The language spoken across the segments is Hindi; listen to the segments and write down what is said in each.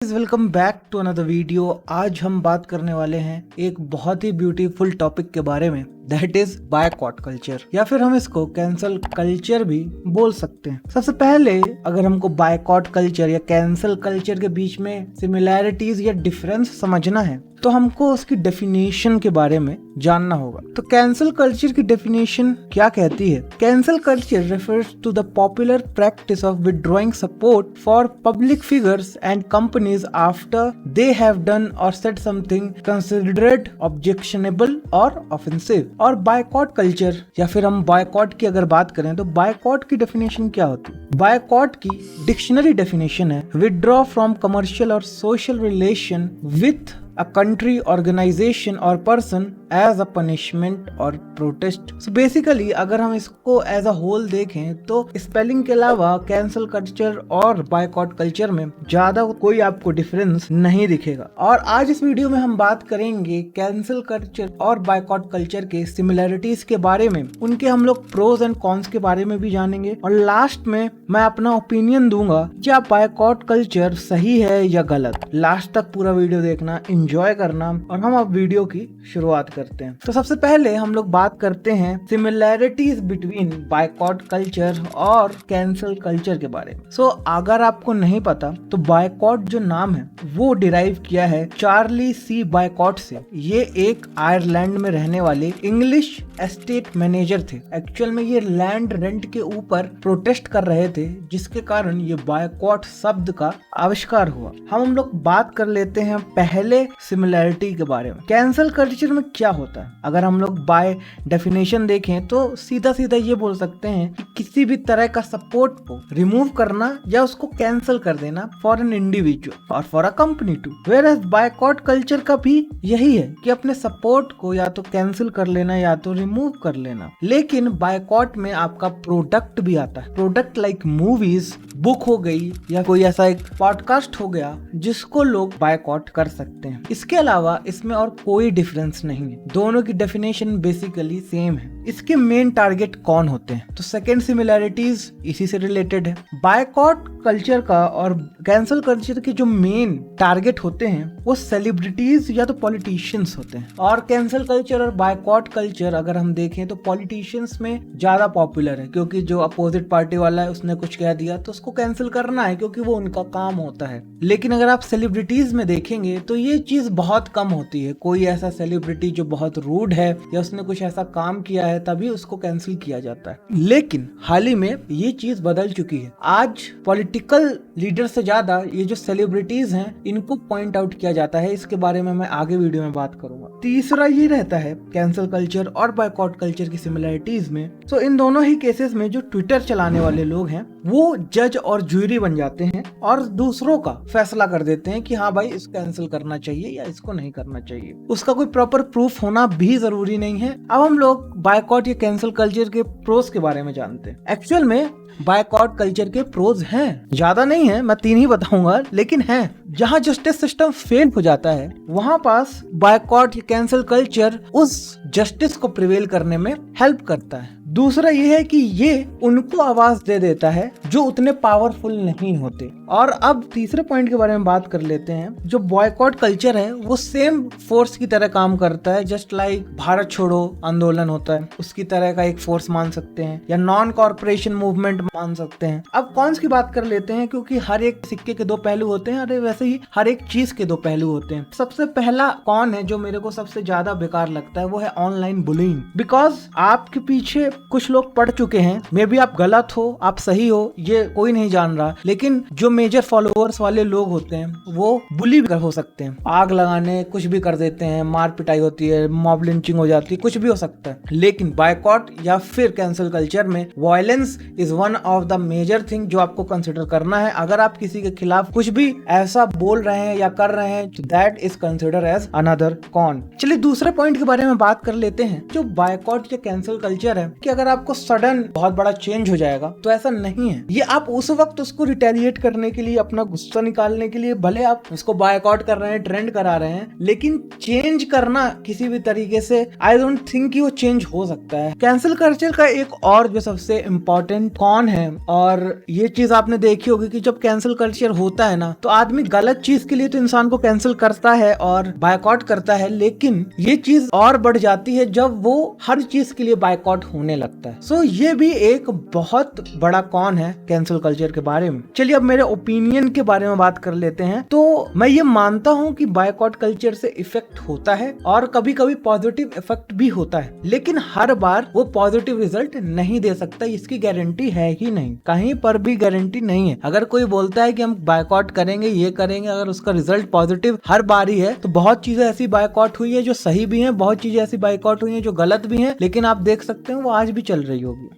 Welcome back to another video. आज हम बात करने वाले हैं एक बहुत ही ब्यूटीफुल टॉपिक के बारे में, दैट इज बायकॉट कल्चर, या फिर हम इसको कैंसल कल्चर भी बोल सकते हैं। सबसे पहले अगर हमको बायकॉट कल्चर या कैंसल कल्चर के बीच में सिमिलैरिटीज या डिफरेंस समझना है तो हमको उसकी डेफिनेशन के बारे में जानना होगा। तो कैंसल कल्चर की डेफिनेशन क्या कहती है? Cancel culture refers to the popular practice of withdrawing support for public figures and companies after they have done और सेड समथिंग कंसिडर्ड ऑब्जेक्शनेबल और ऑफेंसिव। और बायकॉट कल्चर या फिर हम बायकॉट की अगर बात करें तो बायकॉट की डेफिनेशन क्या होती है? बायकॉट की डिक्शनरी डेफिनेशन है विथड्रॉ फ्रॉम कमर्शियल और social relation with a country, organization or person as a punishment or protest। So basically अगर हम इसको as a whole देखें तो स्पेलिंग के अलावा कैंसल कल्चर और बायकॉट कल्चर में ज्यादा कोई आपको डिफरेंस नहीं दिखेगा। और आज इस वीडियो में हम बात करेंगे कैंसल कल्चर और बायकॉट कल्चर के सिमिलैरिटीज के बारे में, उनके हम लोग प्रोज एंड कॉन्स के बारे में भी जानेंगे, और लास्ट में मैं अपना ओपिनियन दूंगा क्या बायकॉट कल्चर सही है या गलत। लास्ट तक पूरा वीडियो देखना, एंजॉय करना, और हम अब वीडियो की शुरुआत करते हैं। तो सबसे पहले हम लोग बात करते हैं सिमिलैरिटीज बिटवीन बायकॉट कल्चर और कैंसल कल्चर के बारे में। सो अगर आपको नहीं पता तो बायकॉट जो नाम है वो डिराइव किया है चार्ली सी बायकॉट से। ये एक आयरलैंड में रहने वाले इंग्लिश एस्टेट मैनेजर थे। एक्चुअल में ये लैंड रेंट के ऊपर प्रोटेस्ट कर रहे थे, जिसके कारण ये बायकॉट शब्द का आविष्कार हुआ। हम लोग बात कर लेते हैं पहले सिमिलैरिटी के बारे में। कैंसल कल्चर में क्या होता है? अगर हम लोग बाय डेफिनेशन देखें तो सीधा सीधा ये बोल सकते हैं कि किसी भी तरह का सपोर्ट को रिमूव करना या उसको कैंसिल कर देना फॉर एन इंडिविजुअल और for a company too. Whereas boycott culture का भी यही है कि अपने सपोर्ट को या तो कैंसिल कर लेना या तो रिमूव कर लेना। लेकिन बायकॉट में आपका प्रोडक्ट भी आता है। प्रोडक्ट लाइक मूवीज, बुक हो गई, या कोई ऐसा एक पॉडकास्ट हो गया जिसको लोग बायकॉट कर सकते हैं। इसके अलावा इसमें और कोई डिफरेंस नहीं है, दोनों की डेफिनेशन बेसिकली सेम है। इसके मेन टारगेट कौन होते हैं? तो सेकंड सिमिलैरिटीज इसी से रिलेटेड है। बायकॉट कल्चर का और कैंसल कल्चर के जो मेन टारगेट होते हैं वो सेलिब्रिटीज या तो पॉलिटिशियंस होते हैं। और कैंसल कल्चर और बायकॉट कल्चर अगर हम देखें तो पॉलिटिशियंस में ज्यादा पॉपुलर है, क्योंकि जो अपोजिट पार्टी वाला है उसने कुछ कह दिया तो उसको कैंसिल करना है, क्योंकि वो उनका काम होता है। लेकिन अगर आप सेलिब्रिटीज में देखेंगे तो ये चीज बहुत कम होती है। कोई ऐसा सेलिब्रिटी जो बहुत रूड है या उसने कुछ ऐसा काम किया है तभी उसको कैंसिल किया जाता है। लेकिन हाल ही में ये चीज बदल चुकी है। आज पॉलिटिकल लीडर से ज्यादा ये जो सेलिब्रिटीज हैं इनको पॉइंट आउट किया जाता है। इसके बारे में मैं आगे वीडियो में बात करूंगा। तीसरा ये रहता है कैंसिल कल्चर और बायकॉट कल्चर की सिमिलैरिटीज में। तो इन दोनों ही केसेस में जो ट्विटर चलाने वाले लोग हैं वो जज और ज्यूरी बन जाते हैं और दूसरों का फैसला कर देते हैं कि हाँ भाई इसको कैंसिल करना चाहिए या इसको नहीं करना चाहिए। उसका कोई प्रॉपर प्रूफ होना भी जरूरी नहीं है। अब हम लोग बायकॉट या कैंसिल कल्चर के प्रोज के बारे में जानते हैं। एक्चुअल में बायकॉट कल्चर के प्रोज हैं, ज्यादा नहीं है, मैं 3 ही बताऊंगा, लेकिन हैं। जहां जस्टिस सिस्टम फेल हो जाता है वहां पास बायकॉट या कैंसिल कल्चर उस जस्टिस को प्रिवेल करने में हेल्प करता है। दूसरा ये है कि ये उनको आवाज दे देता है जो उतने पावरफुल नहीं होते। और अब तीसरे पॉइंट के बारे में बात कर लेते हैं। जो बॉयकॉट कल्चर है वो सेम फोर्स की तरह काम करता है, जस्ट लाइक भारत छोड़ो आंदोलन होता है उसकी तरह का एक फोर्स मान सकते हैं, या नॉन कॉर्पोरेशन मूवमेंट मान सकते हैं। अब कॉन्स की बात कर लेते हैं, क्योंकि हर एक सिक्के के 2 पहलू होते हैं, अरे वैसे ही हर एक चीज के 2 पहलू होते हैं। सबसे पहला कौन है जो मेरे को सबसे ज्यादा बेकार लगता है वो है ऑनलाइन बुलिंग। बिकॉज आपके पीछे कुछ लोग पढ़ चुके हैं, मे बी आप गलत हो आप सही हो ये कोई नहीं जान रहा, लेकिन जो मेजर फॉलोअर्स वाले लोग होते हैं वो बुली भी हो सकते हैं, आग लगाने कुछ भी कर देते हैं, मार पिटाई होती है, मॉब लिंचिंग हो जाती है, कुछ भी हो सकता है। लेकिन बायकॉट या फिर कैंसिल कल्चर में violence is one of the major thing जो आपको कंसिडर करना है। अगर आप किसी के खिलाफ कुछ भी ऐसा बोल रहे हैं या कर रहे हैं तो that is consider as another con. चलिए दूसरे पॉइंट के बारे में बात कर लेते हैं। जो बायकॉट या कैंसिल कल्चर है कि अगर आपको सडन बहुत बड़ा चेंज हो जाएगा, तो ऐसा नहीं है। ये आप उस वक्त उसको रिटेलिएट करने के लिए, अपना गुस्सा निकालने के लिए भले आप इसको बायकॉट कर रहे हैं, ट्रेंड करा रहे हैं, लेकिन चेंज करना किसी भी तरीके से आई डोंट थिंक कि वो चेंज हो सकता है। कैंसिल कल्चर का एक और जो सबसे इम्पोर्टेंट कॉन है, और ये चीज आपने देखी होगी कि जब कैंसिल कल्चर होता है ना, तो आदमी गलत चीज के लिए तो इंसान को कैंसिल करता है और बायकॉट करता है, लेकिन ये चीज और बढ़ जाती है जब वो हर चीज के लिए बायकॉट होने लगता है। सो ये भी एक बहुत बड़ा कॉन है कैंसिल कल्चर के बारे में। चलिए अब मेरे ओपिनियन के बारे में बात कर लेते हैं। तो मैं ये मानता हूँ कि बायकॉट कल्चर से इफेक्ट होता है और कभी कभी पॉजिटिव इफेक्ट भी होता है, लेकिन हर बार वो पॉजिटिव रिजल्ट नहीं दे सकता, इसकी गारंटी है ही नहीं, कहीं पर भी गारंटी नहीं है। अगर कोई बोलता है कि हम बायकॉट करेंगे, ये करेंगे, अगर उसका रिजल्ट पॉजिटिव हर बार ही है, तो बहुत चीजें ऐसी बायकॉट हुई है जो सही भी है, बहुत चीजें ऐसी बायकॉट हुई है जो गलत भी है, लेकिन आप देख सकते हैं वो आज भी चल रही होगी।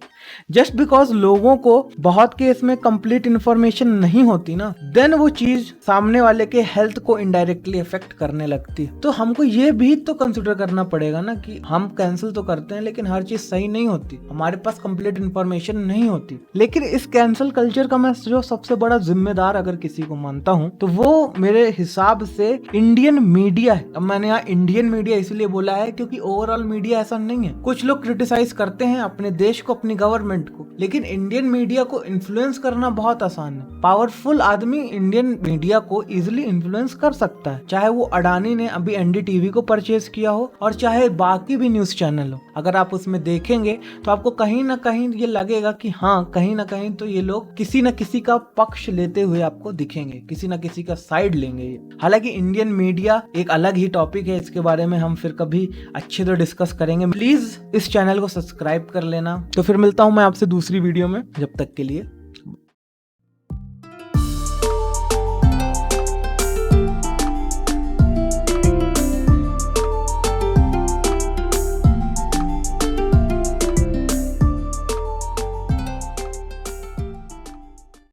जस्ट बिकॉज लोगों को बहुत केस में कंप्लीट इंफॉर्मेशन नहीं होती ना, देन वो चीज सामने वाले के हेल्थ को इनडायरेक्टली इफेक्ट करने लगती। तो हमको ये भी तो कंसिडर करना पड़ेगा ना कि हम कैंसिल तो करते हैं, लेकिन हर चीज सही नहीं होती, हमारे पास कंप्लीट इंफॉर्मेशन नहीं होती। लेकिन इस कैंसिल कल्चर का मैं जो सबसे बड़ा जिम्मेदार अगर किसी को मानता हूँ, तो वो मेरे हिसाब से इंडियन मीडिया है। अब मैंने यहाँ इंडियन मीडिया इसलिए बोला है क्योंकि ओवरऑल मीडिया ऐसा नहीं है। कुछ लोग क्रिटिसाइज करते हैं अपने देश को, अपनी गवर्नमेंट को, लेकिन इंडियन मीडिया को इन्फ्लुएंस करना बहुत आसान है। पावरफुल आदमी इंडियन मीडिया को इजीली इन्फ्लुएंस कर सकता है, चाहे वो अडानी ने अभी एनडीटीवी को परचेज किया हो और चाहे बाकी भी न्यूज चैनल हो। अगर आप उसमें देखेंगे तो आपको कहीं ना कहीं ये लगेगा कि हाँ, कहीं ना कहीं तो ये लोग किसी न किसी का पक्ष लेते हुए आपको दिखेंगे, किसी न किसी का साइड लेंगे। हालांकि इंडियन मीडिया एक अलग ही टॉपिक है, इसके बारे में हम फिर कभी अच्छे से डिस्कस करेंगे। प्लीज इस चैनल को सब्सक्राइब कर लेना। तो फिर मिलता हूं मैं आपसे दूसरी वीडियो में, जब तक के लिए